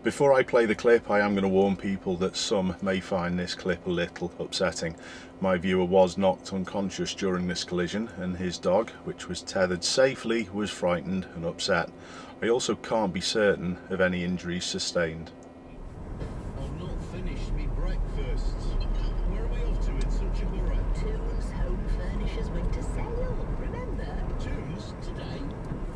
Before I play the clip, I am going to warn people that some may find this clip a little upsetting. My viewer was knocked unconscious during this collision, and his dog, which was tethered safely, was frightened and upset. I also can't be certain of any injuries sustained. I've not finished me breakfast. Where are we off to in such a hurry? Tombs Home Furnishers Winter Sale, remember? Tombs today?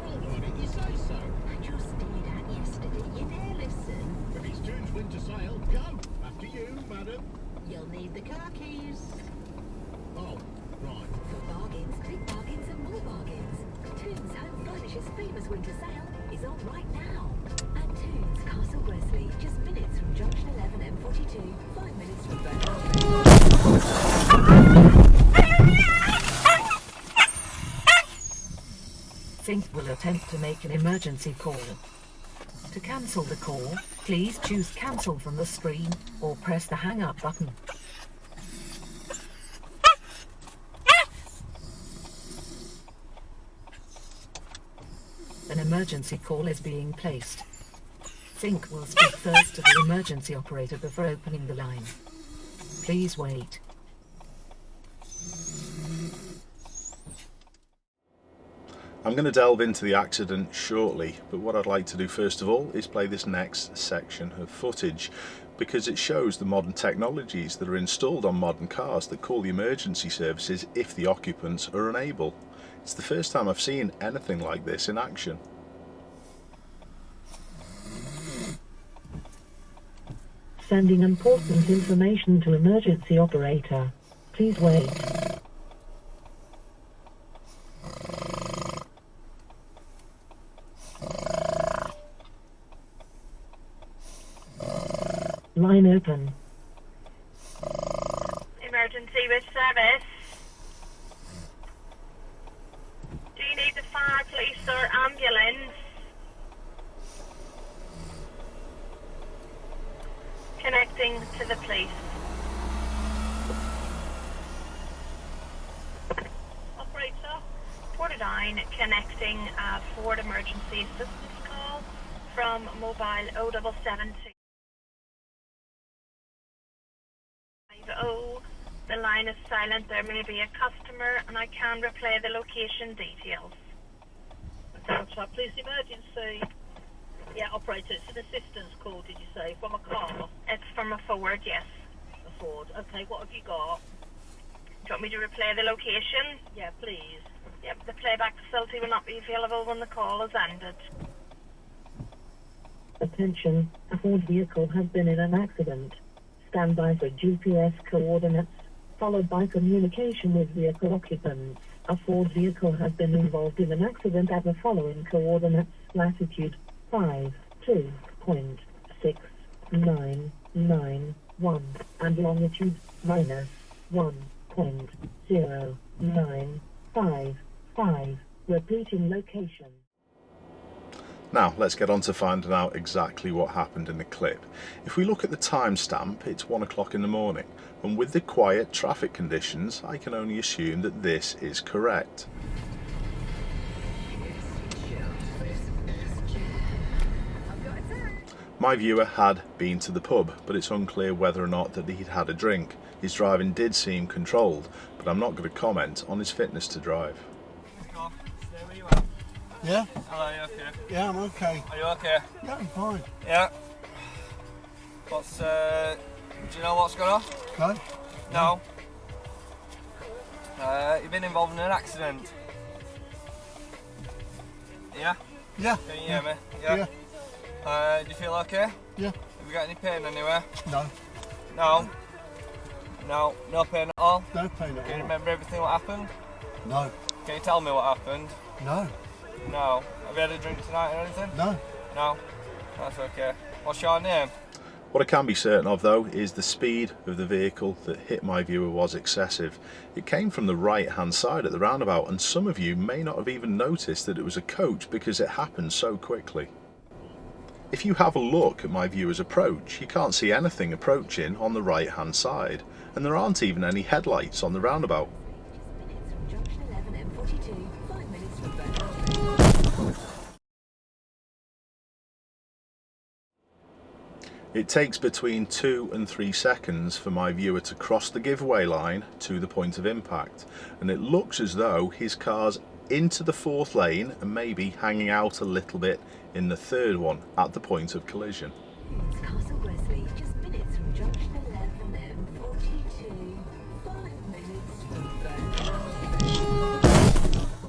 Well, why didn't you say so? I just did that yesterday, you dare listen. If it's Tombs winter sale, go! After you, madam. You'll need the car keys. Oh, right. For bargains, big bargains and more bargains. Tombs Home Furnishers' famous winter sale is on right now. At Tombs Castle Gresley, just minutes from junction 11 M42, 5 minutes from Burnham. Sync will attempt to make an emergency call. To cancel the call, please choose cancel from the screen or press the hang up button. An emergency call is being placed. Sync will speak first to the emergency operator before opening the line. Please wait. I'm going to delve into the accident shortly, but what I'd like to do first of all is play this next section of footage, because it shows the modern technologies that are installed on modern cars that call the emergency services if the occupants are unable. It's the first time I've seen anything like this in action. Sending important information to emergency operator. Please wait. Line open. Emergency with service. Do you need the fire, police or ambulance? Connecting to the police. Operator, Portadown connecting Ford emergency assistance call from mobile 0772. The line is silent. There may be a customer and I can replay the location details. Central Police Emergency. Yeah, operator, it's an assistance call, did you say, from a car? It's from a Ford, yes. A Ford. Okay, what have you got? Do you want me to replay the location? Yeah, please. Yep, the playback facility will not be available when the call is ended. Attention, a Ford vehicle has been in an accident. Stand by for GPS coordinates, followed by communication with vehicle occupants. A Ford vehicle has been involved in an accident at the following coordinates: latitude 52.6991 and longitude -1.0955. Repeating location. Now let's get on to finding out exactly what happened in the clip. If we look at the timestamp, it's 1 o'clock in the morning, and with the quiet traffic conditions I can only assume that this is correct. My viewer had been to the pub, but it's unclear whether or not that he'd had a drink. His driving did seem controlled, but I'm not going to comment on his fitness to drive. Yeah? Hello, you okay? Yeah, I'm okay. Are you okay? Yeah, I'm fine. Yeah. What's, do you know what's going on? Okay. No. You've been involved in an accident. Yeah? Yeah. Can you hear me? Yeah. Do you feel okay? Yeah. Have you got any pain anywhere? No. No. No. No pain at all? No pain at all. Can you remember everything what happened? No. Can you tell me what happened? No. No. Have you had a drink tonight or anything? No. No. That's okay. What's your name? What I can be certain of though is the speed of the vehicle that hit my viewer was excessive. It came from the right hand side at the roundabout, and some of you may not have even noticed that it was a coach because it happened so quickly. If you have a look at my viewer's approach, you can't see anything approaching on the right hand side, and there aren't even any headlights on the roundabout. Minutes from junction 11 M42, 5 minutes from Burnham. It takes between 2 and 3 seconds for my viewer to cross the giveaway line to the point of impact, and it looks as though his car's into the 4th lane and maybe hanging out a little bit in the 3rd one at the point of collision. Castle Gresley, just minutes from junction 11 M42. 5 minutes from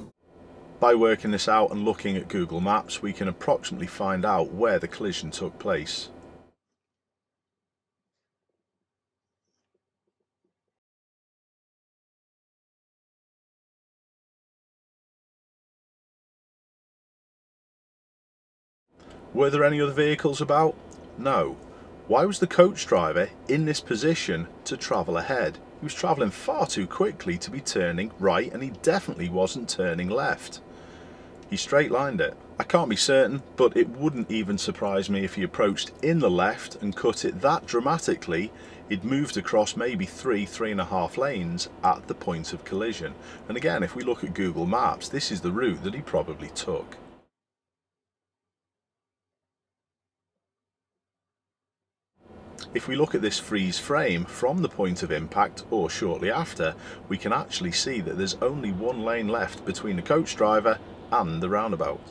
there. By working this out and looking at Google Maps, we can approximately find out where the collision took place. Were there any other vehicles about? No. Why was the coach driver in this position to travel ahead? He was travelling far too quickly to be turning right, and he definitely wasn't turning left. He straight lined it. I can't be certain, but it wouldn't even surprise me if he approached in the left and cut it that dramatically he'd moved across maybe 3.5 lanes at the point of collision. And again, if we look at Google Maps, this is the route that he probably took. If we look at this freeze frame from the point of impact or shortly after, we can actually see that there's only 1 lane left between the coach driver and the roundabout.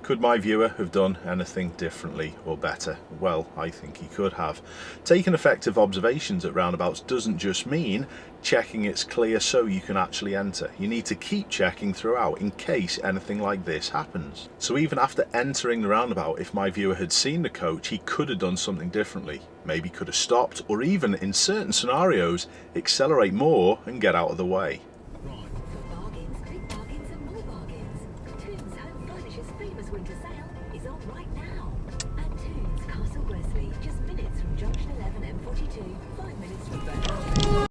Could my viewer have done anything differently or better? Well, I think he could have. Taking effective observations at roundabouts doesn't just mean checking it's clear so you can actually enter. You need to keep checking throughout in case anything like this happens. So even after entering the roundabout, if my viewer had seen the coach, he could have done something differently. Maybe could have stopped, or even in certain scenarios, accelerate more and get out of the way. Right. Bargains, big bargains and more bargains. Toons Home Furnish's famous winter sale is on right now. At Toons Castle Gresley, just minutes from junction 11 M42, 5 minutes from there.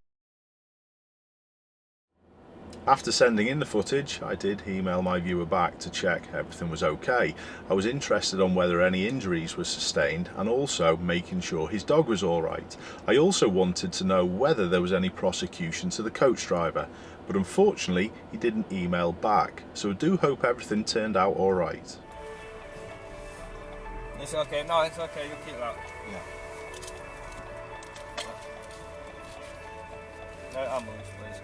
After sending in the footage, I did email my viewer back to check everything was okay. I was interested on whether any injuries were sustained and also making sure his dog was alright. I also wanted to know whether there was any prosecution to the coach driver, but unfortunately he didn't email back, so I do hope everything turned out alright. It's okay. No, it's okay. You keep that. Yeah. No ambulance, please.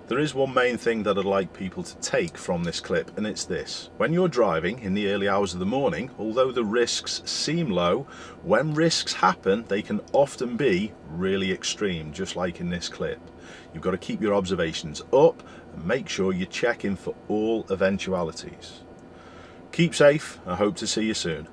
There is one main thing that I'd like people to take from this clip, and it's this. When you're driving in the early hours of the morning, although the risks seem low, when risks happen, they can often be really extreme, just like in this clip. You've got to keep your observations up and make sure you're checking for all eventualities. Keep safe. I hope to see you soon.